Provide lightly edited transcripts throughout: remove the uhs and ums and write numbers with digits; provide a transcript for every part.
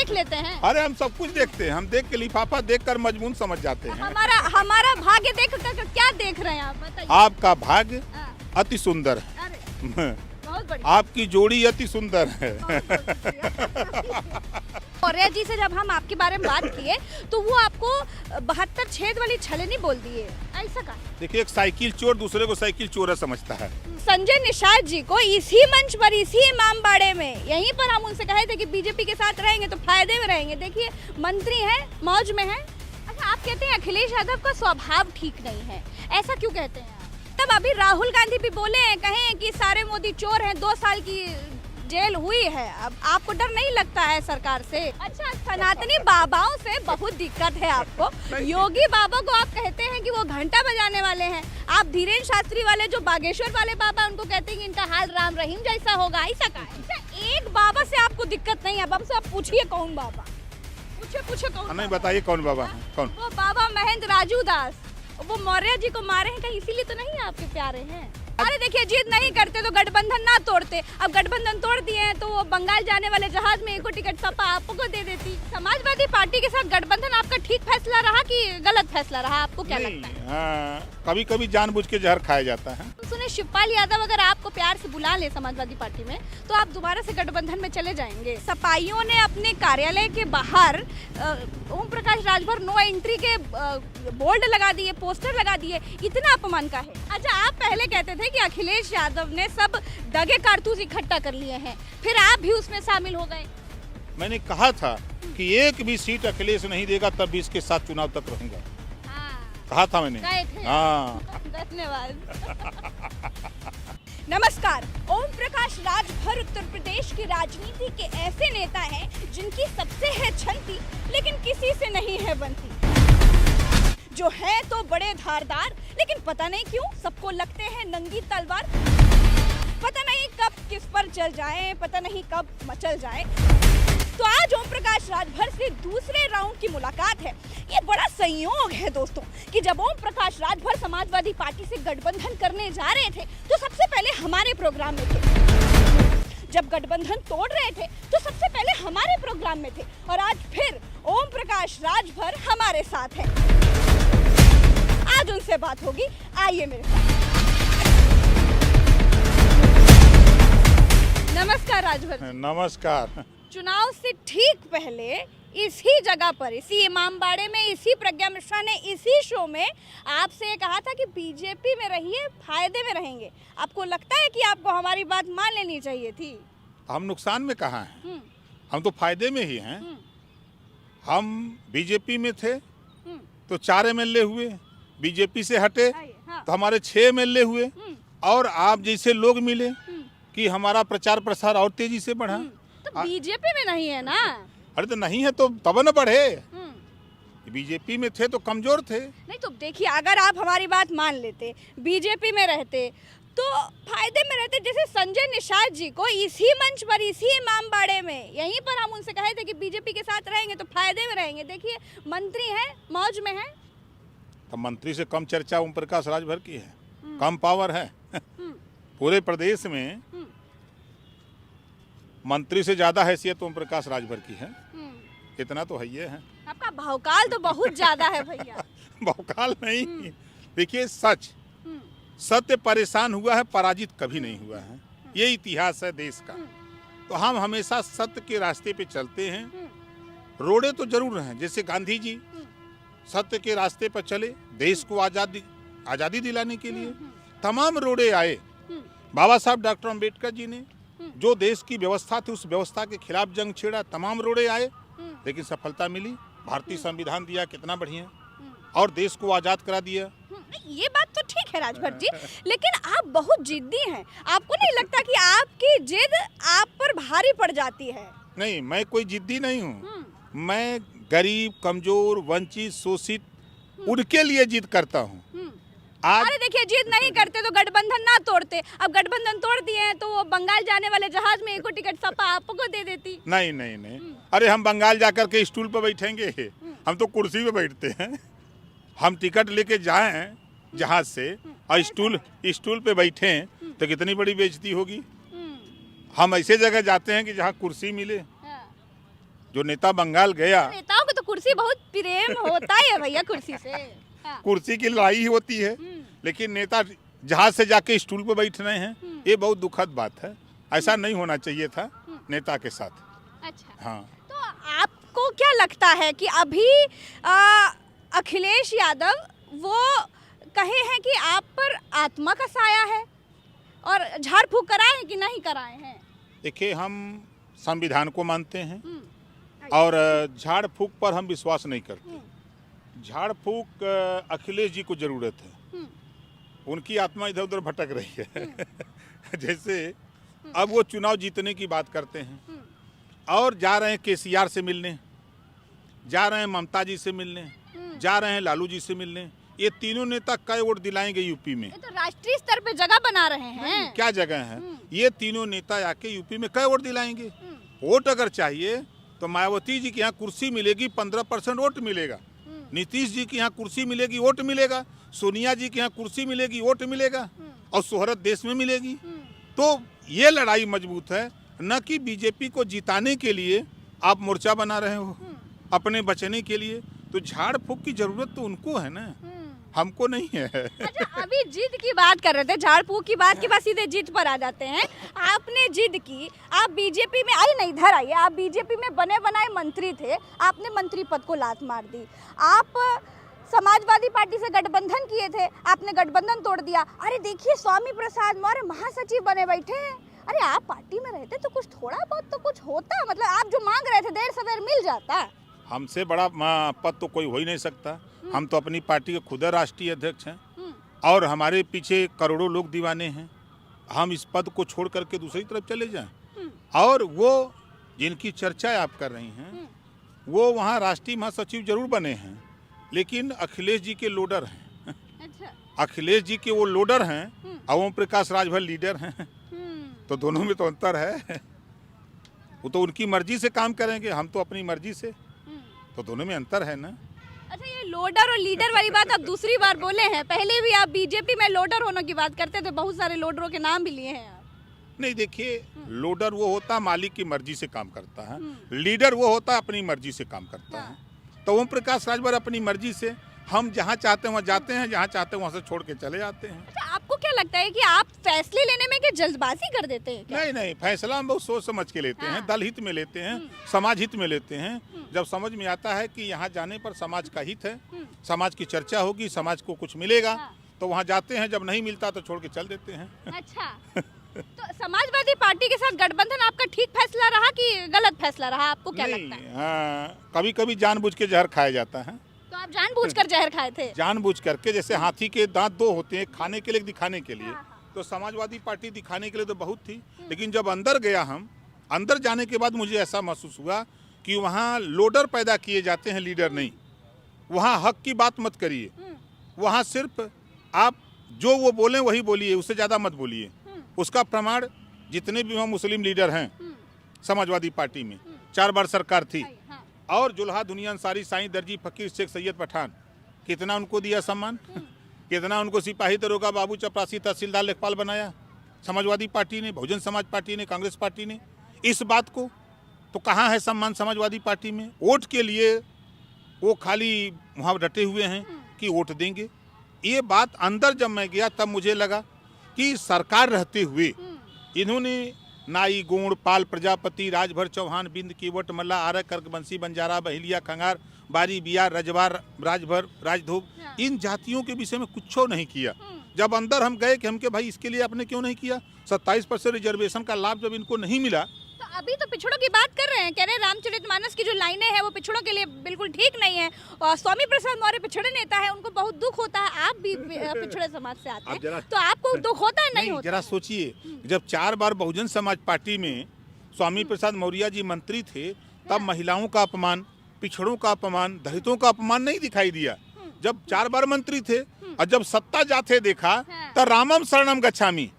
देख लेते हैं? अरे हम सब कुछ देखते हैं, हम देख के लिफाफा देख कर मजमून समझ जाते हैं। हमारा भाग्य देख कर क्या देख रहे हैं आप, बताइए। आपका भाग्य अति सुंदर है। अरे बहुत बढ़िया। आपकी जोड़ी अति सुंदर है। मौर्य जी से जब हम आपके बारे में बात किए तो वो आपको 72 छेद वाली छलनी बोल दिए, ऐसा का? देखिए, एक साइकिल चोर दूसरे को साइकिल चोर समझता है। संजय निषाद जी को इसी मंच पर, इसी इमामबाड़े में, यहीं पर हम उनसे कहे थे कि बीजेपी के साथ रहेंगे तो फायदे में रहेंगे। देखिए, मंत्री हैं, मौज में हैं। अच्छा, आप कहते हैं अखिलेश यादव का स्वभाव ठीक नहीं है, ऐसा क्यों कहते हैं? तब अभी राहुल गांधी भी बोले हैं, कहे कि सारे मोदी चोर हैं, 2 साल की जेल हुई है। अब आपको डर नहीं लगता है सरकार से? अच्छा, सनातनी बाबाओं से बहुत दिक्कत है आपको। योगी बाबा को आप कहते हैं कि वो घंटा बजाने वाले हैं। आप धीरेन्द्र शास्त्री वाले, जो बागेश्वर वाले बाबा, उनको कहते हैं कि इनका हाल राम रहीम जैसा होगा, ऐसा का? अच्छा, एक बाबा से आपको दिक्कत नहीं है, अब हमसे आप पूछिए कौन बाबा? पूछे कौन? नहीं, बताइए कौन बाबा है? कौन? वो बाबा महेंद्र राजू दास, वो मौर्य जी को मारे हैं कहीं, इसीलिए तो नहीं आपके प्यारे हैं। अरे देखिए, जीत नहीं करते तो गठबंधन ना तोड़ते। अब गठबंधन तोड़ दिए हैं तो वो बंगाल जाने वाले जहाज में एको टिकट सपा आपको दे देती। समाजवादी पार्टी के साथ गठबंधन आपका ठीक फैसला रहा कि गलत फैसला रहा, आपको क्या लगता है? कभी कभी जानबूझ के जहर खाया जाता है। सुने, शिवपाल यादव अगर आपको प्यार से बुला ले समाजवादी पार्टी में तो आप दोबारा से गठबंधन में चले जाएंगे। सपाइयों ने अपने कार्यालय के बाहर ओम प्रकाश राजभर नो एंट्री के बोर्ड लगा दिए, पोस्टर लगा दिए। इतना अपमान का है? अच्छा, आप पहले कहते थे कि अखिलेश यादव ने सब दगे कारतूस इकट्ठा कर लिए हैं, फिर आप भी उसमें शामिल हो गए। मैंने कहा था कि एक भी सीट अखिलेश नहीं देगा, तब भी इसके साथ चुनाव तक रहूंगा। कहा था मैंने। हाँ, धन्यवाद। नमस्कार। ओम प्रकाश राजभर उत्तर प्रदेश की राजनीति के ऐसे नेता हैं जिनकी सबसे है छंती, लेकिन किसी से नहीं है बनती। जो है तो बड़े धारदार, लेकिन पता नहीं क्यों सबको लगते हैं नंगी तलवार। पता नहीं कब किस पर चल जाए, पता नहीं कब मचल जाए। तो आज ओम प्रकाश राजभर से दूसरे राउंड की मुलाकात है। ये बड़ा संयोग है दोस्तों कि जब ओम प्रकाश राजभर समाजवादी पार्टी से गठबंधन करने जा रहे थे तो सबसे पहले हमारे प्रोग्राम में थे। जब गठबंधन तोड़ रहे थे तो सबसे पहले हमारे प्रोग्राम में थे, और आज फिर ओम प्रकाश राजभर हमारे साथ है। आज उनसे बात होगी, आइए मेरे साथ। नमस्कार राजभर। नमस्कार। चुनाव से ठीक पहले इसी जगह पर, इसी इमामबाड़े में, इसी प्रज्ञा मिश्रा ने इसी शो में आपसे कहा था कि बीजेपी में रहिए, फायदे में रहेंगे। आपको लगता है कि आपको हमारी बात मान लेनी चाहिए थी? हम नुकसान में कहाँ हैं? हम तो फायदे में ही हैं। हम बीजेपी में थे तो 4 MLA हुए, बीजेपी से हटे तो हमारे 6 MLA हुए, और आप जैसे लोग मिले कि हमारा प्रचार प्रसार और तेजी से बढ़ा। तो बीजेपी में नहीं है ना? अरे तो नहीं है तो तब न बढ़े। बीजेपी में थे तो कमजोर थे। नहीं तो देखिए, अगर आप हमारी बात मान लेते, बीजेपी में रहते तो फायदे में रहते। जैसे संजय निषाद जी को इसी मंच पर, इसी इमामबाड़े में, यहीं पर हम उनसे कहे थे कि बीजेपी के साथ रहेंगे तो फायदे में रहेंगे। देखिए, मंत्री हैं, मौज में हैं। तो मंत्री से कम चर्चा ओम प्रकाश राजभर की है, कम पावर है। पूरे प्रदेश में मंत्री से ज्यादा हैसियत ओम प्रकाश राजभर की है। इतना तो है ये है। आपका भौकाल तो बहुत ज्यादा है भैया। भौकाल नहीं, देखिए सत्य परेशान हुआ है, पराजित कभी नहीं हुआ है। ये इतिहास है देश का। तो हम हमेशा सत्य के रास्ते पे चलते हैं। रोड़े तो जरूर हैं, जैसे गांधी जी सत्य के रास्ते पर चले, देश को आजादी दिलाने के लिए तमाम रोड़े आए। बाबा साहब डॉक्टर अम्बेडकर जी ने जो देश की व्यवस्था थी, उस व्यवस्था के खिलाफ जंग छेड़ा, तमाम रोड़े आए, लेकिन सफलता मिली। भारतीय संविधान दिया, कितना बढ़िया, और देश को आजाद करा दिया। ये बात तो ठीक है राजभर जी, लेकिन आप बहुत जिद्दी हैं। आपको नहीं लगता कि आपकी जिद आप पर भारी पड़ जाती है? नहीं, मैं कोई जिद्दी नहीं हूँ। मैं गरीब, कमजोर, वंचित, शोषित, उनके लिए जिद करता हूँ। अरे देखिए, जिद नहीं करते तो गठबंधन ना तोड़ते। अब गठबंधन तोड़ दिए हैं तो वो बंगाल जाने वाले जहाज में एको टिकट सपा आपको दे देती। नहीं। अरे हम बंगाल जाकर के स्टूल पर बैठेंगे? हम तो कुर्सी पे बैठते हैं। हम टिकट लेके जाएं जहाज से और स्टूल पे बैठे तो कितनी बड़ी बेइज्जती होगी। हम ऐसे जगह जाते हैं कि जहाँ कुर्सी मिले। जो नेता बंगाल गया, नेताओं को तो कुर्सी बहुत प्रेम होता है भैया, कुर्सी से। हाँ। कुर्सी की लड़ाई ही होती है, लेकिन नेता जहाज से जाके स्टूल पे बैठ रहे हैं, ये बहुत दुखद बात है। ऐसा नहीं होना चाहिए था नेता के साथ। अच्छा, हाँ, तो आपको क्या लगता है कि अभी अखिलेश यादव वो कहे हैं कि आप पर आत्मा का साया है, और झाड़ फूक कराए हैं कि नहीं कराए हैं? देखिए, हम संविधान को मानते हैं और झाड़ फूक पर हम विश्वास नहीं करते। झाड़ फूक अखिलेश जी को जरूरत है, उनकी आत्मा इधर उधर भटक रही है। जैसे अब वो चुनाव जीतने की बात करते हैं और जा रहे हैं केसीआर से मिलने, जा रहे हैं ममता जी से मिलने, जा रहे हैं लालू जी से मिलने। ये तीनों नेता कई वोट दिलाएंगे यूपी में? ये तो राष्ट्रीय स्तर पे जगह बना रहे हैं। क्या जगह है? ये तीनों नेता आके यूपी में कई वोट दिलाएंगे? वोट अगर चाहिए तो मायावती जी के यहाँ कुर्सी मिलेगी, 15% वोट मिलेगा। नीतीश जी के यहाँ कुर्सी मिलेगी, वोट मिलेगा। सोनिया जी के यहाँ कुर्सी मिलेगी, वोट मिलेगा, और शोहरत देश में मिलेगी। तो ये लड़ाई मजबूत है, न कि बीजेपी को जिताने के लिए आप मोर्चा बना रहे हो अपने बचने के लिए। तो झाड़ फूक की जरूरत तो उनको है ना, हमको नहीं है। अच्छा, अभी जिद की बात कर रहे थे, झाड़ फूक की बात के बाद सीधे जिद पर आ जाते हैं। आपने जिद की, आप बीजेपी में आइए, नहीं इधर आइए, आप बीजेपी में बने बनाए मंत्री थे, आपने मंत्री पद को लात मार दी। आप समाजवादी पार्टी से गठबंधन किए थे, आपने गठबंधन तोड़ दिया। अरे देखिए, स्वामी प्रसाद मौर्य महासचिव बने बैठे हैं। अरे आप पार्टी में रहते तो कुछ थोड़ा बहुत तो कुछ होता, मतलब आप जो मांग रहे थे देर सवेर मिल जाता। हमसे बड़ा पद तो कोई हो ही नहीं सकता। हम तो अपनी पार्टी के खुद राष्ट्रीय अध्यक्ष हैं और हमारे पीछे करोड़ों लोग दीवाने हैं। हम इस पद को छोड़ करके दूसरी तरफ चले जाएं? और वो जिनकी चर्चा आप कर रही हैं, वो वहाँ राष्ट्रीय महासचिव जरूर बने हैं, लेकिन अखिलेश जी के लोडर हैं। अच्छा। अखिलेश जी के वो लोडर हैं और ओम प्रकाश राजभर लीडर हैं। तो दोनों में तो अंतर है। वो तो उनकी मर्जी से काम करेंगे, हम तो अपनी मर्जी से। तो दोनों में अंतर है ना। अच्छा, ये लोडर और लीडर वाली बात आप दूसरी बार बोले हैं। पहले भी आप बीजेपी में लोडर होने की बात करते थे, बहुत सारे लोडरों के नाम भी लिए हैं आप। नहीं, देखिए, लोडर वो होता है मालिक की मर्जी से काम करता है, लीडर वो होता है अपनी मर्जी से काम करता है। तो ओम प्रकाश राजभर अपनी मर्जी से, हम जहाँ चाहते हैं वहाँ जाते हैं, जहाँ चाहते हैं वहाँ से छोड़ के चले जाते हैं। अच्छा, आपको क्या लगता है कि आप फैसले लेने में क्या जल्दबाजी कर देते हैं क्या? नहीं, फैसला हम बहुत सोच समझ के लेते हैं, दल हित में लेते हैं, समाज हित में लेते हैं। जब समझ में आता है कि यहाँ जाने पर समाज का हित है, समाज की चर्चा होगी, समाज को कुछ मिलेगा, तो वहाँ जाते हैं। जब नहीं मिलता तो छोड़ के चल देते हैं। अच्छा, तो समाजवादी पार्टी के साथ गठबंधन आपका ठीक फैसला रहा कि गलत फैसला रहा, आपको क्या लगता है? हाँ, कभी कभी जानबूझ के जहर खाया जाता है। तो आप जानबूझकर जहर खाए थे? जानबूझ करके, जैसे हाथी के दांत दो होते हैं, खाने के लिए, दिखाने के लिए। तो समाजवादी पार्टी दिखाने के लिए तो बहुत थी, लेकिन जब अंदर गया, हम अंदर जाने के बाद मुझे ऐसा महसूस हुआ कि वहाँ लोडर पैदा किए जाते हैं, लीडर नहीं। वहाँ हक की बात मत करिए, वहाँ सिर्फ आप जो वो बोलें वही बोलिए, उससे ज़्यादा मत बोलिए। उसका प्रमाण जितने भी वहाँ मुस्लिम लीडर हैं समाजवादी पार्टी में, 4 बार सरकार थी, और जुल्हा दुनिया अंसारी, साईं दर्जी, फकीर, शेख सैयद पठान, कितना उनको दिया सम्मान, कितना उनको सिपाही, दरोगा, बाबू, चपरासी, तहसीलदार, लेखपाल बनाया समाजवादी पार्टी ने, बहुजन समाज पार्टी ने, कांग्रेस पार्टी ने। इस बात को तो कहाँ है सम्मान समाजवादी पार्टी में? वोट के लिए वो खाली वहाँ डटे हुए हैं कि वोट देंगे। ये बात अंदर जब मैं गया तब मुझे लगा कि सरकार रहते हुए इन्होंने नाई, गोंड, पाल, प्रजापति, राजभर, चौहान, बिंद, कीवट, मल्ला, आरक, कर्क, बंसी, बंजारा, बहेलिया, खंगार, बारी, बिया, रजवार, राजभर, राजधोब, इन जातियों के विषय में कुछ नहीं किया। जब अंदर हम गए कि हम के भाई इसके लिए आपने क्यों नहीं किया? 27% रिजर्वेशन का लाभ जब इनको नहीं मिला। तो अभी तो पिछड़ों की बात कर रहे हैं, कह रहे हैं रामचरितमानस की जो लाइनें हैं वो पिछड़ों के लिए बिल्कुल ठीक नहीं है, और स्वामी प्रसाद मौर्य पिछड़े नेता है, उनको बहुत दुख होता है। आप भी पिछड़े समाज से आते हैं, तो आपको दुख होता है? नहीं होता? जरा सोचिए, जब 4 बार बहुजन समाज पार्टी में स्वामी प्रसाद मौर्य जी मंत्री थे, तब महिलाओं का अपमान, पिछड़ों का अपमान, दलितों का अपमान नहीं दिखाई दिया। जब 4 बार मंत्री थे और जब सत्ता जाते देखा तो रामम शरणम गच्छामि,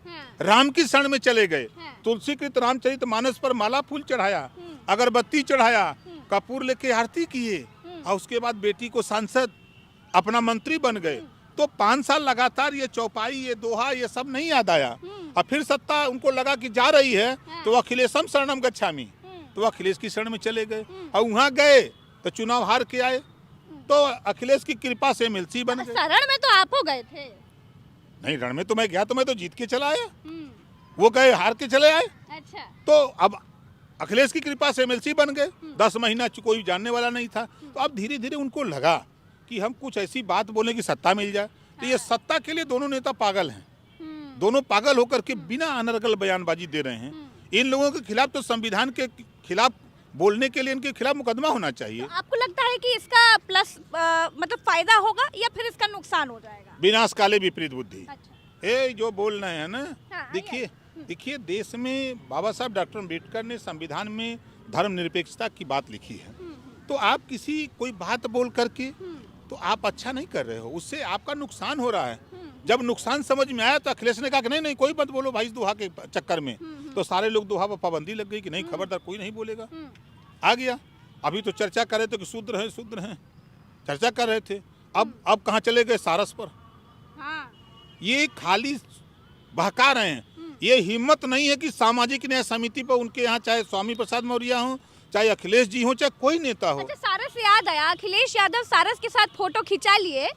राम की शरण में चले गए। तुलसीकृत रामचरितमानस पर माला फूल चढ़ाया, अगरबत्ती चढ़ाया, कपूर लेके आरती किए, और उसके बाद बेटी को सांसद, अपना मंत्री बन गए। तो 5 साल लगातार ये चौपाई, ये दोहा, ये सब नहीं याद आया। और फिर सत्ता उनको लगा कि जा रही है तो अखिलेशम शरणम गच्छामि, तो अखिलेश की शरण में चले गए, और वहाँ गए तो चुनाव हार के आए, तो अखिलेश की कृपा से एमएलसी बन गए। शरण में तो आप हो गए थे। नहीं, रण में तो मैं गया, तो मैं तो जीत के चला आया, वो गए हार के चले आए। अच्छा। तो अब अखिलेश की कृपा से एमएलसी बन गए, 10 महीना कोई जानने वाला नहीं था। तो अब धीरे धीरे उनको लगा कि हम कुछ ऐसी बात बोले कि सत्ता मिल जाए। तो ये सत्ता के लिए दोनों नेता पागल हैं, दोनों पागल होकर के बिना अनर्गल बयानबाजी दे रहे हैं। इन लोगों के खिलाफ तो संविधान के खिलाफ बोलने के लिए इनके खिलाफ मुकदमा होना चाहिए। तो आपको लगता है कि इसका प्लस मतलब फायदा होगा या फिर इसका नुकसान हो जाएगा? विनाश काले विपरीत बुद्धि। अच्छा। ये जो बोल रहे हैं ना, हाँ, देखिए देश में बाबा साहब डॉक्टर अम्बेडकर ने संविधान में धर्मनिरपेक्षता की बात लिखी है। तो आप किसी कोई बात बोल करके तो आप अच्छा नहीं कर रहे हो, उससे आपका नुकसान हो रहा है। जब नुकसान समझ में आया तो अखिलेश ने कहा कि नहीं कोई मत बोलो भाई इस दोहा के चक्कर में। तो सारे लोग दोहा पर पाबंदी लग गई कि नहीं, खबरदार कोई नहीं बोलेगा। आ गया। अभी तो चर्चा कर रहे थे कि शूद्र हैं, चर्चा कर रहे थे। अब कहाँ चले गए? सारस पर। हाँ। ये खाली बहका रहे हैं। ये हिम्मत नहीं है कि सामाजिक न्याय समिति पर उनके यहाँ चाहे स्वामी प्रसाद मौर्य हो, चाहे अखिलेश जी हो, चाहे कोई नेता हो। अच्छा, सारस से याद आया, अखिलेश यादव सारस के साथ फोटो खिंचा लिए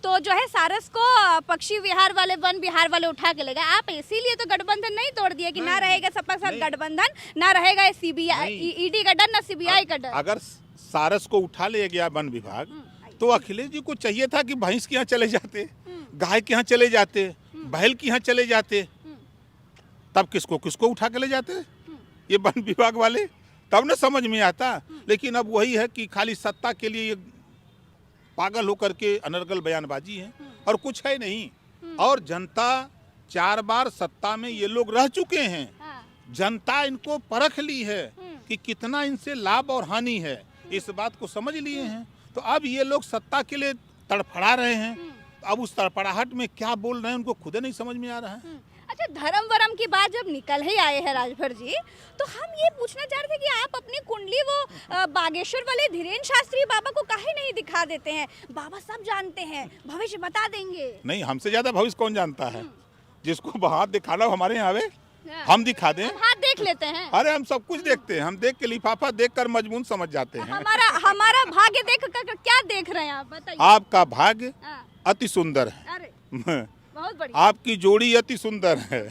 तो जो है सारस को पक्षी विहार वाले, वन विहार वाले उठा के ले गए। आप इसीलिए तो गठबंधन नहीं तोड़ दिया कि ना रहेगा सपा साथ गठबंधन, ना रहेगा सीबीआई ईडी का डर, ना सीबीआई का डर। अगर सारस को उठा ले गया वन विभाग तो अखिलेश जी को चाहिए था कि भैंस के यहाँ चले जाते, गाय के यहाँ चले जाते, बैल के यहाँ चले जाते, तब किसको उठा के ले जाते ये वन विभाग वाले, तब न समझ में आता। लेकिन अब वही है कि खाली सत्ता के लिए ये पागल होकर के अनर्गल बयानबाजी है और कुछ है नहीं। और जनता 4 बार सत्ता में ये लोग रह चुके हैं। जनता इनको परख ली है कि कितना इनसे लाभ और हानि है, इस बात को समझ लिए हैं। तो अब ये लोग सत्ता के लिए तड़फड़ा रहे हैं। अब उस तड़फड़ाहट में क्या बोल रहे हैं उनको खुद नहीं समझ में आ रहा है। अच्छा, धर्म वरम की बात जब निकल ही आए हैं राजभर जी, तो हम ये पूछना चाह रहे थे कि आप अपनी कुंडली वो बागेश्वर वाले धीरेन्द्र शास्त्री बाबा को काहे नहीं दिखा देते हैं? बाबा सब जानते हैं, भविष्य बता देंगे। नहीं, हमसे ज्यादा भविष्य कौन जानता है? जिसको हाथ दिखाना हमारे यहाँ आवे, हम दिखा दें। हम हाथ देख लेते हैं। अरे हम सब कुछ देखते हैं, हम देख के लिफाफा देख कर मजमून समझ जाते हैं। हमारा भाग्य देख कर क्या देख रहे हैं आप बताइए? आपका भाग्य अति सुंदर है। अरे बहुत बढ़िया। आपकी जोड़ी अति सुंदर है।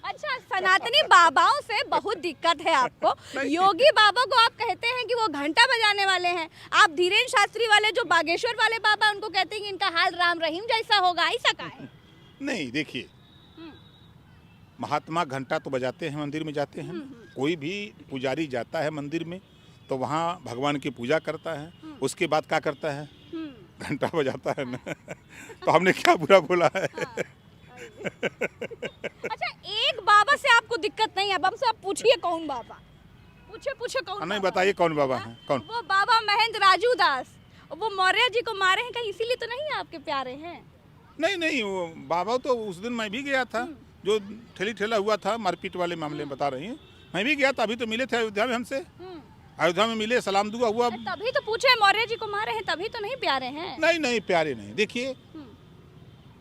अच्छा, सनातनी बाबाओं से बहुत दिक्कत है आपको। योगी बाबा को आप कहते हैं कि वो घंटा बजाने वाले हैं, आप धीरेन्द्र शास्त्री वाले जो बागेश्वर वाले बाबा उनको कहते हैं कि इनका हाल राम रहीम जैसा होगा, ऐसा का है? नहीं, देखिए महात्मा घंटा तो बजाते हैं, मंदिर में जाते हैं। कोई भी पुजारी जाता है मंदिर में तो वहाँ भगवान की पूजा करता है, उसके बाद क्या करता है? घंटा बजाता है ना। तो हमने क्या बुरा बोला है? अच्छा, एक बाबा से आपको दिक्कत नहीं है, अब हमसे आप पूछिए कौन बाबा? पूछे कौन? नहीं, बताइए कौन बाबा है? कौन? वो बाबा महेंद्र राजू दास, वो मौर्य जी को मारे हैं, कहीं इसीलिए तो नहीं आपके प्यारे हैं? नहीं, वो बाबा तो उस दिन मैं भी गया था, जो ठेला हुआ था मारपीट वाले मामले में बता रही हैं, मैं भी गया था। अभी तो मिले थे अयोध्या में हमसे, अयोध्या में मिले, सलाम दुआ हुआ। तभी तो पूछे, मौर्य जी को मारे हैं तभी तो नहीं प्यारे हैं? नहीं, प्यारे नहीं। देखिए,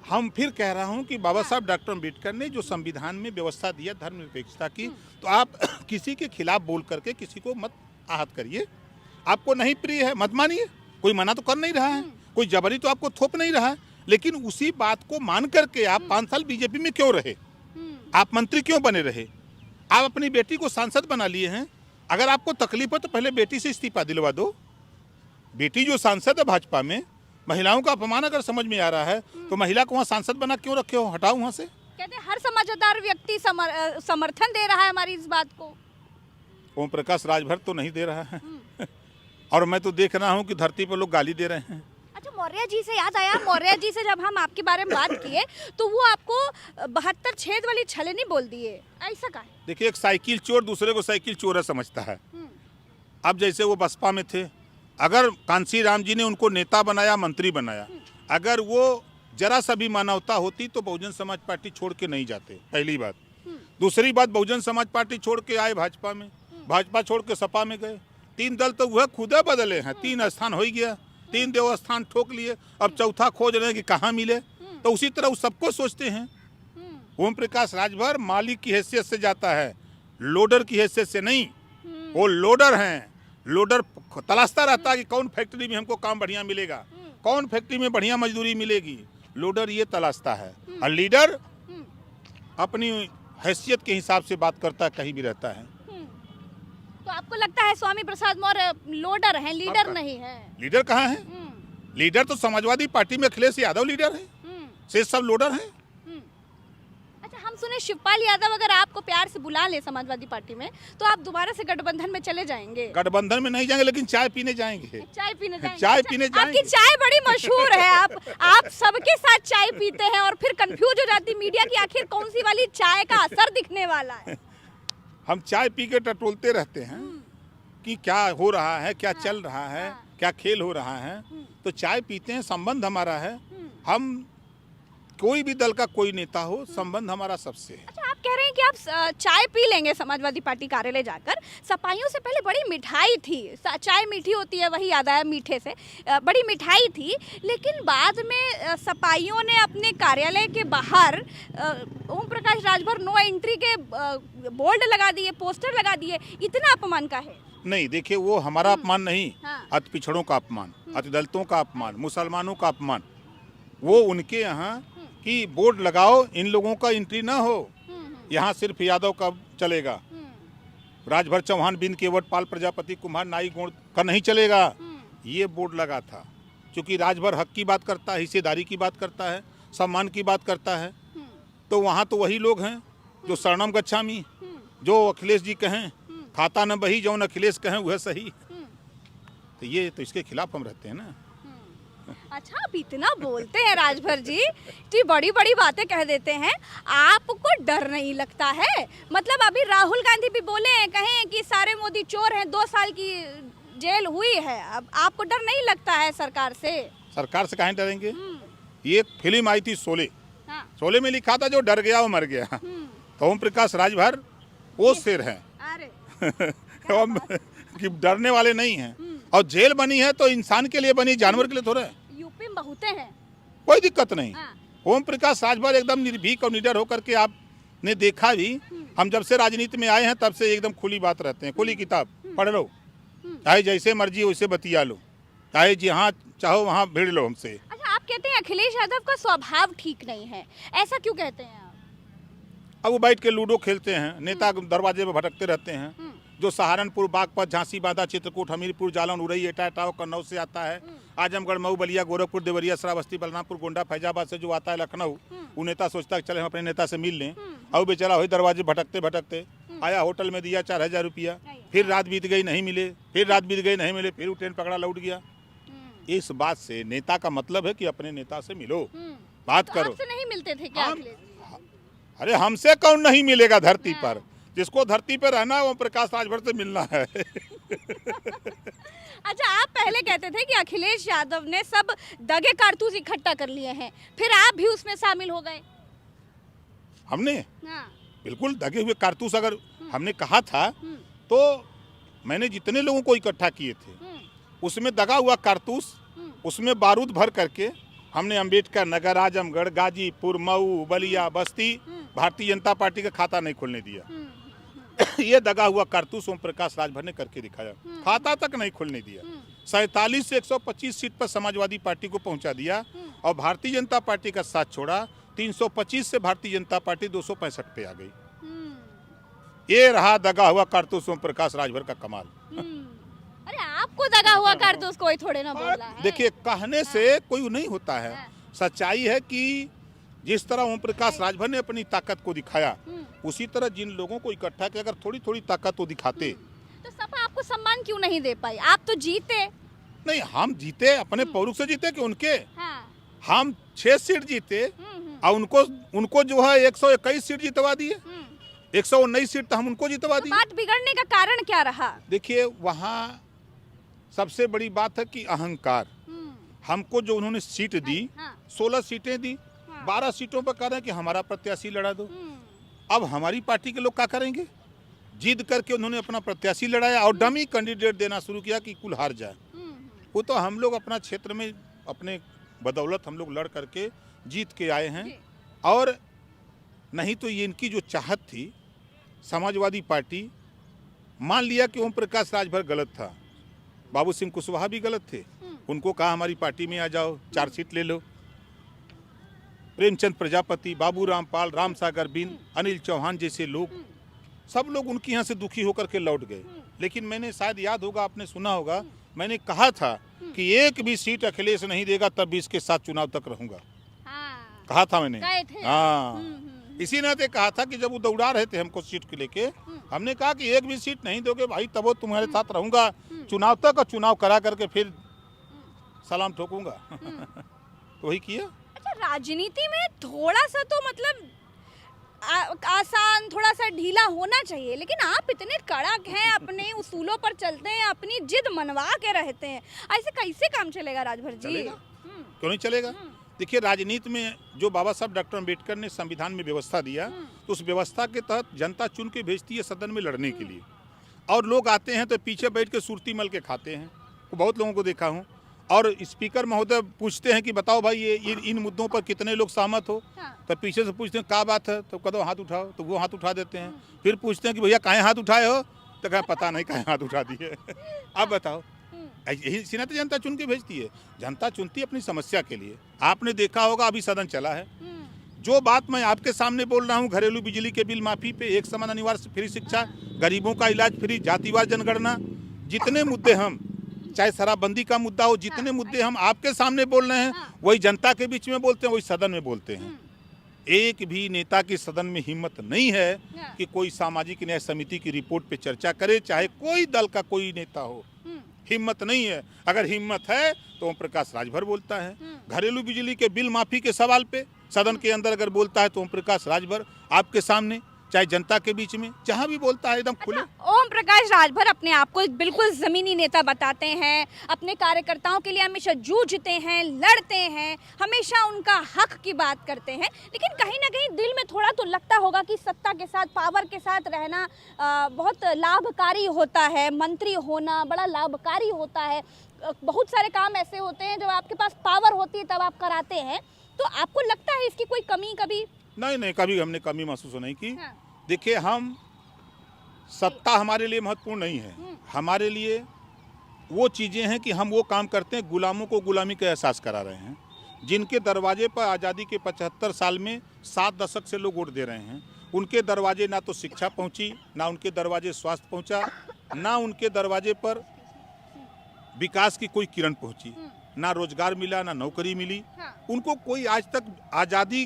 हम फिर कह रहा हूं कि बाबा साहब डॉक्टर अम्बेडकर ने जो संविधान में व्यवस्था दिया धर्मनिरपेक्षता की, तो आप किसी के खिलाफ बोल करके किसी को मत आहत करिए। आपको नहीं प्रिय है मत मानिए, कोई मना तो कर नहीं रहा है, कोई जबरी तो आपको थोप नहीं रहा है। लेकिन उसी बात को मान करके आप 5 साल बीजेपी में क्यों रहे? आप मंत्री क्यों बने रहे? आप अपनी बेटी को सांसद बना लिए हैं। अगर आपको तकलीफ है तो पहले बेटी से इस्तीफा दिलवा दो। बेटी जो सांसद है भाजपा में, महिलाओं का अपमान अगर समझ में आ रहा है तो महिला को वहाँ सांसद बना क्यों रखे हो? हटाओ वहाँ से। कहते हैं हर समझदार व्यक्ति समर्थन दे रहा है हमारी इस बात को। ओम प्रकाश राजभर तो नहीं दे रहा है। और मैं तो देख रहा हूँ कि धरती पर लोग गाली दे रहे हैं। अच्छा, मौर्य जी से याद आया, मौर्य जी से जब हम आपके बारे में बात किए तो वो आपको 72 छेद वाली छलनी बोल दिए, ऐसा का है? देखिए, एक साइकिल चोर दूसरे को साइकिल चोर समझता है। अब जैसे वो बसपा में थे, अगर कांसी राम जी ने उनको नेता बनाया, मंत्री बनाया, अगर वो जरा सा भी मानवता होती तो बहुजन समाज पार्टी छोड़ के नहीं जाते, पहली बात। दूसरी बात, बहुजन समाज पार्टी छोड़ के आए भाजपा में, भाजपा छोड़ के सपा में गए। 3 दल तो वह खुद बदले हैं, 3 स्थान हो गया, 3 देवस्थान ठोक लिए, अब चौथा खोज रहे हैं कि कहाँ मिले। तो उसी तरह वो सबको सोचते हैं। ओम प्रकाश राजभर मालिक की हैसियत से जाता है, लोडर की हैसियत से नहीं, वो लोडर हैं। लोडर तलाशता रहता है कि कौन फैक्ट्री में हमको काम बढ़िया मिलेगा, कौन फैक्ट्री में बढ़िया मजदूरी मिलेगी। लोडर ये तलाशता है, और लीडर अपनी हैसियत के हिसाब से बात करता है, कहीं भी रहता है। तो आपको लगता है स्वामी प्रसाद मौर्य लोडर हैं, लीडर नहीं है? लीडर कहाँ है? लीडर तो समाजवादी पार्टी में अखिलेश यादव लीडर है, शेष सब लोडर हैं। अच्छा, हम सुने शिवपाल यादव अगर आपको प्यार से बुला ले समाजवादी पार्टी में तो आप दोबारा से गठबंधन में चले जाएंगे? गठबंधन में नहीं जाएंगे, लेकिन चाय पीने जाएंगे। चाय पीने जाएंगे? चाय पीने जाएंगे। आपकी चाय बड़ी मशहूर है, आप सबके साथ चाय पीते हैं और फिर कंफ्यूज हो जाती मीडिया की आखिर कौन सी वाली चाय का असर दिखने वाला है। हम चाय पी के टटोलते रहते हैं कि क्या हो रहा है, क्या चल रहा है, क्या खेल हो रहा है। तो चाय पीते हैं, संबंध हमारा है। हम कोई भी दल का कोई नेता हो, संबंध हमारा सबसे है। अच्छा, आप कह रहे हैं कि आप चाय पी लेंगे समाजवादी पार्टी कार्यालय जाकर। सपाइयों से पहले बड़ी मिठाई थी, चाय मीठी होती है, वही याद आया मीठे से, बड़ी मिठाई थी। लेकिन बाद में सपाइयों ने अपने कार्यालय के बाहर ओम प्रकाश राजभर नो एंट्री के बोर्ड लगा दिए, पोस्टर लगा दिए। इतना अपमान का है? नहीं, देखिए, वो हमारा अपमान नहीं, हाँ। अति पिछड़ों का अपमान, अति दलितों का अपमान, मुसलमानों का अपमान। वो उनके यहाँ कि बोर्ड लगाओ, इन लोगों का एंट्री ना हो, यहाँ सिर्फ यादव का चलेगा, राजभर चौहान बिन केवट पाल प्रजापति कुम्हार नाई गोड़ का नहीं चलेगा। ये बोर्ड लगा था क्योंकि राजभर हक की बात करता है, हिस्सेदारी की बात करता है, सम्मान की बात करता है। तो वहाँ तो वही लोग हैं जो शरणम गच्छामी, जो अखिलेश जी कहें, खाता न बही जौन अखिलेश कहें वह सही। तो ये तो इसके खिलाफ हम रहते हैं ना। अच्छा, आप इतना बोलते हैं राजभर जी, इतनी बड़ी बड़ी बातें कह देते हैं, आपको डर नहीं लगता है? मतलब अभी राहुल गांधी भी बोले हैं, कहें कि सारे मोदी चोर हैं, 2 साल की जेल हुई है। अब आपको डर नहीं लगता है सरकार से? सरकार से कहाँ डरेंगे? ये एक फिल्म आई थी शोले, हाँ। शोले में लिखा था जो डर गया वो मर गया। तो ओम प्रकाश राजभर वो शेर है कि डरने वाले नहीं हैं। और जेल बनी है तो इंसान के लिए बनी, जानवर के लिए थोड़ा। यूपी में बहुते हैं, कोई दिक्कत नहीं। हाँ। ओम प्रकाश राजभर एकदम निर्भीक और निडर होकर के आपने देखा भी। हम जब से राजनीति में आए हैं तब से एकदम खुली बात रहते हैं, खुली किताब पढ़ लो, चाहे जैसे मर्जी वैसे बतिया लो, चाहे जहाँ चाहो वहाँ भिड़ लो हमसे। अच्छा, आप कहते हैं अखिलेश यादव का स्वभाव ठीक नहीं है, ऐसा क्यों कहते हैं आप? अब वो बैठ के लूडो खेलते हैं, नेता दरवाजे पे भटकते रहते हैं। जो सहारनपुर, बागपत, झांसी, बांदा, चित्रकूट, हमीरपुर, जालौन, उरई, एटा, टाव, कन्नौज से आता है, आजमगढ़, मऊ, बलिया, गोरखपुर, देवरिया, श्रावस्ती, बलरामपुर, गोंडा, फैजाबाद से जो आता है लखनऊ, वो नेता सोचता है चले हम अपने नेता से मिल लें। और बेचारा वही दरवाजे भटकते भटकते आया, होटल में दिया 4000 रुपया, फिर रात बीत गई नहीं मिले, फिर रात बीत गई नहीं मिले, फिर वो ट्रेन पकड़ा लौट गया। इस बात से नेता का मतलब है कि अपने नेता से मिलो, बात करो। आपसे नहीं मिलते थे क्या अखिलेश? अरे हमसे कौन नहीं मिलेगा धरती पर? जिसको धरती पर रहना है वो प्रकाश राजभर से मिलना है। अच्छा, आप पहले कहते थे कि अखिलेश यादव ने सब दगे कारतूस इकट्ठा कर लिए हैं, फिर आप भी उसमें शामिल हो गए। हमने हाँ। बिल्कुल दगे हुए कारतूस अगर हमने कहा था तो मैंने जितने लोगों को इकट्ठा किए थे उसमें दगा हुआ कारतूस, उसमें बारूद भर करके हमने अंबेडकर नगर, आजमगढ़, गाजीपुर, मऊ, बलिया, बस्ती भारतीय जनता पार्टी का खाता नहीं खोलने दिया। ये दगा हुआ कारतूस ओम प्रकाश राजभर ने करके दिखाया, खाता तक नहीं खोलने दिया। 47 से 125 सीट पर समाजवादी पार्टी को पहुंचा दिया और भारतीय जनता पार्टी का साथ छोड़ा। 325 से भारतीय जनता पार्टी 265 पे आ गई। ये रहा दगा हुआ कारतूस ओम प्रकाश राजभर का कमाल। अरे आपको दगा हुआ कारतूस कोई थोड़े ना बोल रहा है। देखिए, कहने से कोई नहीं होता है, सच्चाई है कि जिस तरह ओम प्रकाश राजभर ने अपनी ताकत को दिखाया उसी तरह जिन लोगों को इकट्ठा किया, अगर थोड़ी थोड़ी ताकत वो दिखाते। तो सपा आपको सम्मान क्यों नहीं दे पाई? आप तो जीते। नहीं, हम जीते अपने पौरुष से जीते कि उनके। हाँ। हम 6 सीट जीते और उनको जो है 121 सीट जितवा दिए, 119 सीट तो हम उनको जितवा दिए। बात बिगड़ने का कारण क्या रहा? देखिए, वहाँ सबसे बड़ी बात है कि अहंकार। हमको जो उन्होंने सीट दी, 16 सीटें दी, 12 सीटों पर कह रहे हैं कि हमारा प्रत्याशी लड़ा दो। अब हमारी पार्टी के लोग क्या करेंगे? जिद करके उन्होंने अपना प्रत्याशी लड़ाया और डमी कैंडिडेट देना शुरू किया कि कुल हार जाए। वो तो हम लोग अपना क्षेत्र में अपने बदौलत हम लोग लड़ करके जीत के आए हैं। और नहीं तो ये इनकी जो चाहत थी समाजवादी पार्टी मान लिया कि ओम प्रकाश राजभर गलत था, बाबू सिंह कुशवाहा भी गलत थे, उनको कहा हमारी पार्टी में आ जाओ, 4 सीट ले लो। प्रेमचंद प्रजापति, बाबू रामपाल, राम सागर बिन, अनिल चौहान जैसे लोग, सब लोग उनके यहाँ से दुखी होकर के लौट गए। लेकिन मैंने, शायद याद होगा, आपने सुना होगा, मैंने कहा था कि एक भी सीट अखिलेश नहीं देगा तब भी इसके साथ चुनाव तक रहूंगा। कहा था मैंने। हाँ, इसी नाते कहा था कि जब वो दौड़ा रहे थे हमको सीट को लेके, हमने कहा कि एक भी सीट नहीं दोगे भाई तब वो तुम्हारे साथ रहूंगा चुनाव तक, और चुनाव करा करके फिर सलाम ठोकूंगा। तो वही किया। अच्छा, राजनीति में थोड़ा सा तो मतलब आसान, थोड़ा सा ढीला होना चाहिए, लेकिन आप इतने कड़क हैं, अपने उसूलों पर चलते हैं, अपनी जिद मनवा के रहते हैं, ऐसे कैसे काम चलेगा राजभर जी? चलेगा, क्यों नहीं चलेगा? देखिए, राजनीति में जो बाबा साहब डॉक्टर अम्बेडकर ने संविधान में व्यवस्था दिया, तो उस व्यवस्था के तहत जनता चुन के भेजती है सदन में लड़ने के लिए, और लोग आते हैं तो पीछे बैठ के सुरती मल के खाते हैं। तो बहुत लोगों को देखा हूँ। और स्पीकर महोदय पूछते हैं कि बताओ भाई ये इन मुद्दों पर कितने लोग सहमत हो। तो पीछे से पूछते हैं क्या बात है, तो कदो हाथ उठाओ, तो वो हाथ उठा देते हैं। फिर पूछते हैं कि भैया काहे हाथ उठाए हो, तो कहा पता नहीं काहे हाथ उठा दिए। अब बताओ, यही सीना तो जनता चुन के भेजती है। जनता चुनती है अपनी समस्या के लिए। आपने देखा होगा, अभी सदन चला है, जो बात मैं आपके सामने बोल रहा हूँ, घरेलू बिजली के बिल माफी पे, एक समान अनिवार्य फ्री शिक्षा, गरीबों का इलाज फ्री, जातिवार जनगणना, जितने मुद्दे हम, चाहे शराबबंदी का मुद्दा हो, जितने मुद्दे हम आपके सामने बोल रहे हैं, वही जनता के बीच में बोलते हैं, वही सदन में बोलते हैं। एक भी नेता की सदन में हिम्मत नहीं है कि कोई सामाजिक न्याय समिति की रिपोर्ट पे चर्चा करे, चाहे कोई दल का कोई नेता हो। हिम्मत नहीं है। अगर हिम्मत है तो ओम प्रकाश राजभर बोलता है। घरेलू बिजली के बिल माफी के सवाल पे सदन के अंदर अगर बोलता है तो ओम प्रकाश राजभर आपके सामने, चाहे जनता के बीच में, जहां भी बोलता है एकदम खुले। ओम प्रकाश राजभर अपने आप को बिल्कुल जमीनी नेता बताते हैं, अपने कार्यकर्ताओं के लिए हमेशा जूझते हैं, लड़ते हैं, हमेशा उनका हक की बात करते हैं, लेकिन कहीं ना कहीं दिल में थोड़ा तो लगता होगा कि सत्ता के साथ, पावर के साथ रहना बहुत लाभकारी होता है, मंत्री होना बड़ा लाभकारी होता है। बहुत सारे काम ऐसे होते हैं जब आपके पास पावर होती है तब आप कराते हैं, तो आपको लगता है इसकी कोई कमी कभी? नहीं, कभी हमने कमी महसूस नहीं की। देखिए, हम, सत्ता हमारे लिए महत्वपूर्ण नहीं है। हमारे लिए वो चीज़ें हैं कि हम वो काम करते हैं, गुलामों को गुलामी का एहसास करा रहे हैं, जिनके दरवाजे पर आज़ादी के 75 साल में 7 दशक से लोग वोट दे रहे हैं। उनके दरवाजे ना तो शिक्षा पहुंची, ना उनके दरवाजे स्वास्थ्य पहुंचा, ना उनके दरवाजे पर विकास की कोई किरण पहुंची, ना रोजगार मिला, ना नौकरी मिली। उनको कोई आज तक आज़ादी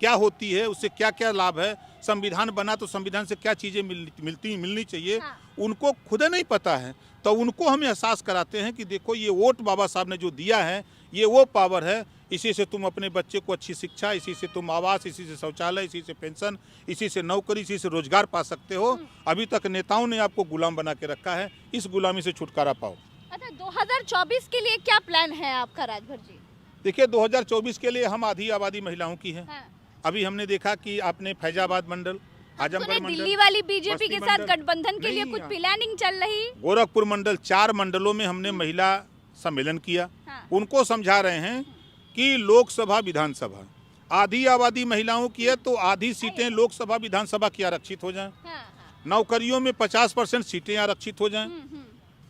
क्या होती है, उससे क्या क्या लाभ है, संविधान बना तो संविधान से क्या चीज़ें मिलनी चाहिए, उनको खुद नहीं पता है। तो उनको हम एहसास कराते हैं कि देखो, ये वोट बाबा साहब ने जो दिया है, ये वो पावर है, इसी से तुम अपने बच्चे को अच्छी शिक्षा, इसी से तुम आवास, इसी से शौचालय, इसी से पेंशन, इसी से नौकरी, इसी से रोजगार पा सकते हो। अभी तक नेताओं ने आपको गुलाम बना के रखा है, इस गुलामी से छुटकारा पाओ। अच्छा, 2024 के लिए क्या प्लान है आपका राजभर जी? देखिए, 2024 के लिए हम आधी आबादी महिलाओं की है। अभी हमने देखा कि आपने फैजाबाद मंडल, आजमगढ़ मंडल, दिल्ली वाली बीजेपी के साथ गठबंधन के लिए कुछ प्लानिंग चल रही, गोरखपुर मंडल, 4 मंडलों में हमने महिला सम्मेलन किया। उनको समझा रहे हैं कि लोकसभा विधानसभा आधी आबादी महिलाओं की है, तो आधी सीटें लोकसभा विधानसभा की आरक्षित हो जाएं। नौकरियों में 50% सीटें आरक्षित हो जाएं।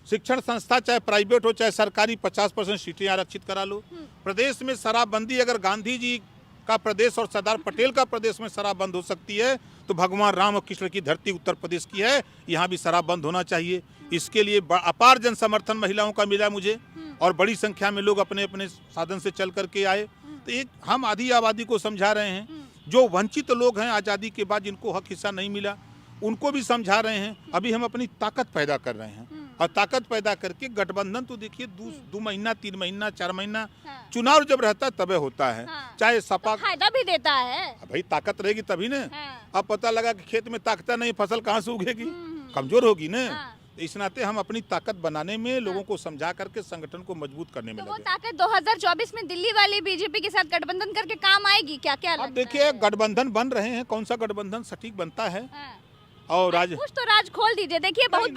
शिक्षण संस्था चाहे प्राइवेट हो चाहे सरकारी, 50% सीटें आरक्षित करा लो। प्रदेश में शराबबंदी, अगर गांधी जी का प्रदेश और सरदार पटेल का प्रदेश में शराब बंद हो सकती है, तो भगवान राम और कृष्ण की धरती उत्तर प्रदेश की है, यहाँ भी शराब बंद होना चाहिए। इसके लिए अपार जन समर्थन महिलाओं का मिला मुझे, और बड़ी संख्या में लोग अपने अपने साधन से चल करके आए। तो एक हम आधी आबादी को समझा रहे हैं, जो वंचित लोग हैं आज़ादी के बाद, जिनको हक हिस्सा नहीं मिला, उनको भी समझा रहे हैं। अभी हम अपनी ताकत पैदा कर रहे हैं, और ताकत पैदा करके गठबंधन तो देखिए 2 महीना, 3 महीना, 4 महीना, चुनाव जब रहता है तबे होता है। चाहे सपा तो फायदा भी देता है भाई, ताकत रहेगी तभी ना। अब पता लगा कि खेत में ताकत नहीं, फसल कहाँ से उगेगी, कमजोर होगी ना। इस नाते हम अपनी ताकत बनाने में, लोगों को समझा करके संगठन को मजबूत करने में लगे। वो ताकत 2024 में दिल्ली वाली बीजेपी के साथ गठबंधन करके काम आएगी क्या? क्या अब देखिए, गठबंधन बन रहे हैं, कौन सा गठबंधन सटीक बनता है, और कुछ तो राज खोल दीजिए। देखिए, बहुत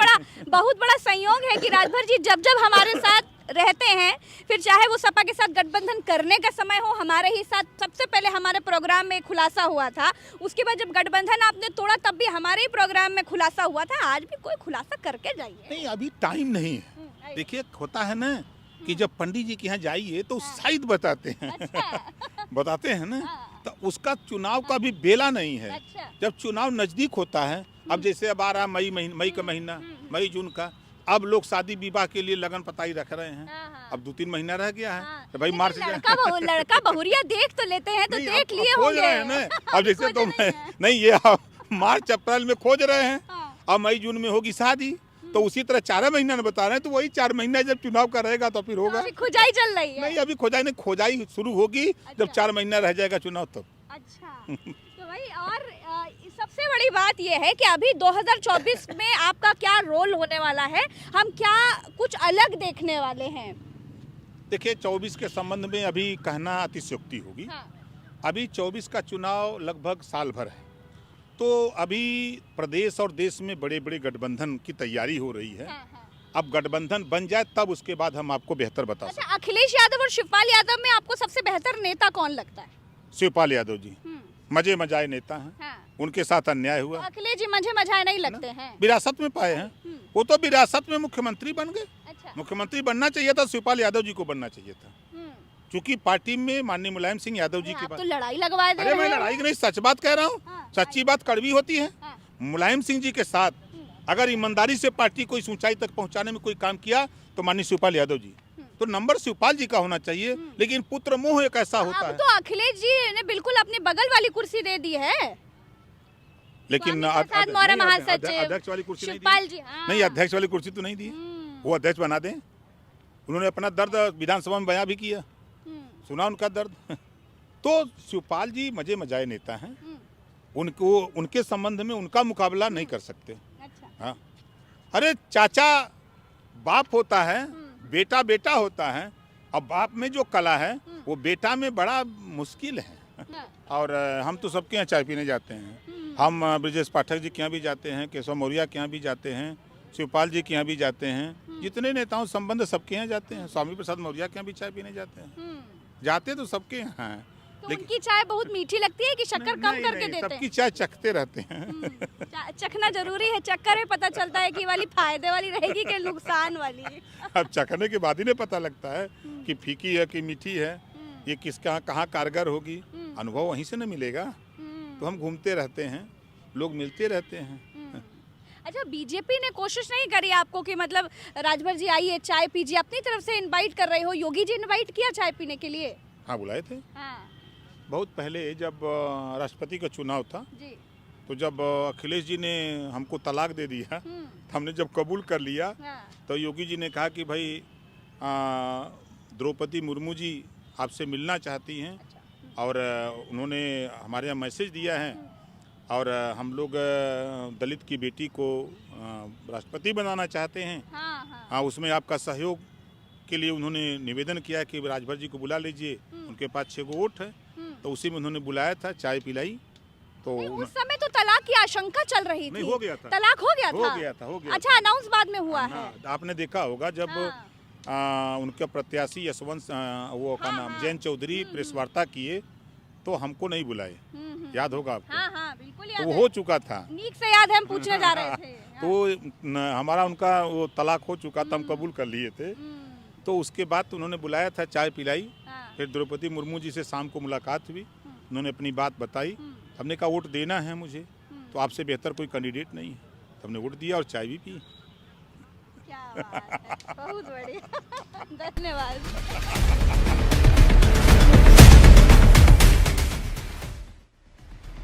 बड़ा संयोग है कि राजभर जी जब हमारे साथ रहते हैं, फिर चाहे वो सपा के साथ गठबंधन करने का समय हो, हमारे ही साथ सबसे पहले हमारे प्रोग्राम में खुलासा हुआ था, उसके बाद जब गठबंधन आपने तोड़ा तब भी हमारे ही प्रोग्राम में खुलासा हुआ था, आज भी कोई खुलासा करके जाइए। नहीं, अभी टाइम नहीं है। देखिए, होता है ना कि जब पंडित जी के यहाँ जाइए तो शायद बताते हैं। अच्छा। बताते हैं ना, तो उसका चुनाव का भी बेला नहीं है। अच्छा। जब चुनाव नजदीक होता है, अब जैसे अब आ रहा मई का महीना, मई जून का, अब लोग शादी विवाह के लिए लगन पताई रख रहे हैं। अब 2-3 महीना रह गया है, तो भाई मार्च लड़का बहुरिया देख तो लेते हैं, तो देख लिए खोज रहे हैं ना। अब जैसे तो नहीं, ये मार्च अप्रैल में खोज रहे हैं, अब मई जून में होगी शादी, तो उसी तरह 4 महीना में बता रहे हैं, तो वही 4 महीना जब चुनाव का रहेगा तो फिर होगा। अभी खुदाई चल रही है। नहीं, अभी खोजाई शुरू होगी जब 4 महीना रह जाएगा चुनाव तब। अच्छा। तो भाई, और सबसे बड़ी बात यह है कि अभी 2024 में आपका क्या रोल होने वाला है, हम क्या कुछ अलग देखने वाले हैं? देखिए, 24 के संबंध में अभी कहना अतिशयोक्ति होगी। अभी 24 का चुनाव लगभग साल भर है, तो अभी प्रदेश और देश में बड़े बड़े गठबंधन की तैयारी हो रही है। अब गठबंधन बन जाए तब उसके बाद हम आपको बेहतर बता सकते हैं। अच्छा, अखिलेश यादव और शिवपाल यादव में आपको सबसे बेहतर नेता कौन लगता है? शिवपाल यादव जी मजे मजाए नेता हैं। उनके साथ अन्याय हुआ। अखिलेश जी मजे मजाए नहीं लगते हैं, विरासत में पाए हैं। वो तो विरासत में मुख्यमंत्री बन गए। अच्छा। मुख्यमंत्री बनना चाहिए था, शिवपाल यादव जी को बनना चाहिए था, क्योंकि पार्टी में माननीय मुलायम सिंह यादव जी के बाद तो लड़ाई लगवा दे। अरे मैं लड़ाई की नहीं, सच बात कह रहा हूँ। सच्ची बात कड़वी होती है। मुलायम सिंह जी के साथ अगर ईमानदारी से पार्टी को इस ऊंचाई तक पहुंचाने में कोई काम किया तो माननीय शिवपाल यादव जी, तो नंबर शिवपाल जी का होना चाहिए। लेकिन पुत्र मोह एक ऐसा होता है। तो अखिलेश जी ने बिल्कुल अपनी बगल वाली कुर्सी दे दी है, लेकिन अध्यक्ष वाली कुर्सी नहीं दी। नहीं, अध्यक्ष वाली कुर्सी तो नहीं दी, वो अध्यक्ष बना दें। उन्होंने अपना दर्द विधानसभा में बयां भी किया, सुना उनका दर्द। तो शिवपाल जी मजे मजाए नेता हैं, उनके संबंध में उनका मुकाबला नहीं कर सकते। हाँ, अरे चाचा बाप होता है, बेटा बेटा होता है। अब बाप में जो कला है वो बेटा में बड़ा मुश्किल है। और हम तो सबके यहाँ चाय पीने जाते हैं। हम ब्रजेश पाठक जी के यहाँ भी जाते हैं, केशव मौर्य के यहाँ भी जाते हैं, शिवपाल जी के यहाँ भी जाते हैं। जितने नेताओं संबंध सबके यहाँ जाते हैं। स्वामी प्रसाद मौर्य के यहाँ भी चाय पीने जाते हैं। जाते तो सबके यहाँ हैं। तो उनकी चाय बहुत मीठी लगती है कि शक्कर कम करके देते हैं? सबकी चाय चखते रहते हैं। चखना जरूरी है, चक्कर में पता चलता है कि वाली फायदे वाली रहेगी कि नुकसान वाली। अब चखने के बाद ही नहीं पता लगता है कि फीकी है कि मीठी है, ये किसका कहाँ कारगर होगी। अनुभव वहीं से न मिलेगा। तो हम घूमते रहते हैं, लोग मिलते रहते हैं। अच्छा, बीजेपी ने कोशिश नहीं करी आपको कि मतलब राजभर जी आइए चाय पीजिए, अपनी तरफ से इनवाइट कर रहे हो? योगी जी इनवाइट किया चाय पीने के लिए? हाँ, बुलाए थे। बहुत पहले जब राष्ट्रपति का चुनाव था जी, तो जब अखिलेश जी ने हमको तलाक दे दिया, हमने जब कबूल कर लिया, तो योगी जी ने कहा कि भाई द्रौपदी मुर्मू जी आपसे मिलना चाहती हैं। और उन्होंने हमारे यहाँ मैसेज दिया है, और हम लोग दलित की बेटी को राष्ट्रपति बनाना चाहते हैं। हाँ, उसमें आपका सहयोग के लिए उन्होंने निवेदन किया कि राजभर जी को बुला लीजिए। उनके पास 6 वोट है, तो उसी में उन्होंने बुलाया था, चाय पिलाई। तो उस समय तो तलाक की आशंका चल रही थी। नहीं, हो गया था, तलाक हो गया था। अच्छा, अनाउंस बाद में हुआ है। आपने देखा होगा जब उनके प्रत्याशी यशवंत वो का नाम जैन चौधरी प्रेस वार्ता किए, तो हमको नहीं बुलाए। याद होगा आपको? हाँ, बिल्कुल याद है। वो हो चुका था, नीक से याद है, हम पूछने जा रहे थे। तो हमारा उनका वो तलाक हो चुका था, हम कबूल कर लिए थे। तो उसके बाद तो उन्होंने बुलाया था, चाय पिलाई। फिर द्रौपदी मुर्मू जी से शाम को मुलाकात हुई, उन्होंने अपनी बात बताई। हमने कहा वोट देना है मुझे, तो आपसे बेहतर कोई कैंडिडेट नहीं है। तो हमने वोट दिया और चाय भी पी। क्या बात है, बहुत बढ़िया। धन्यवाद।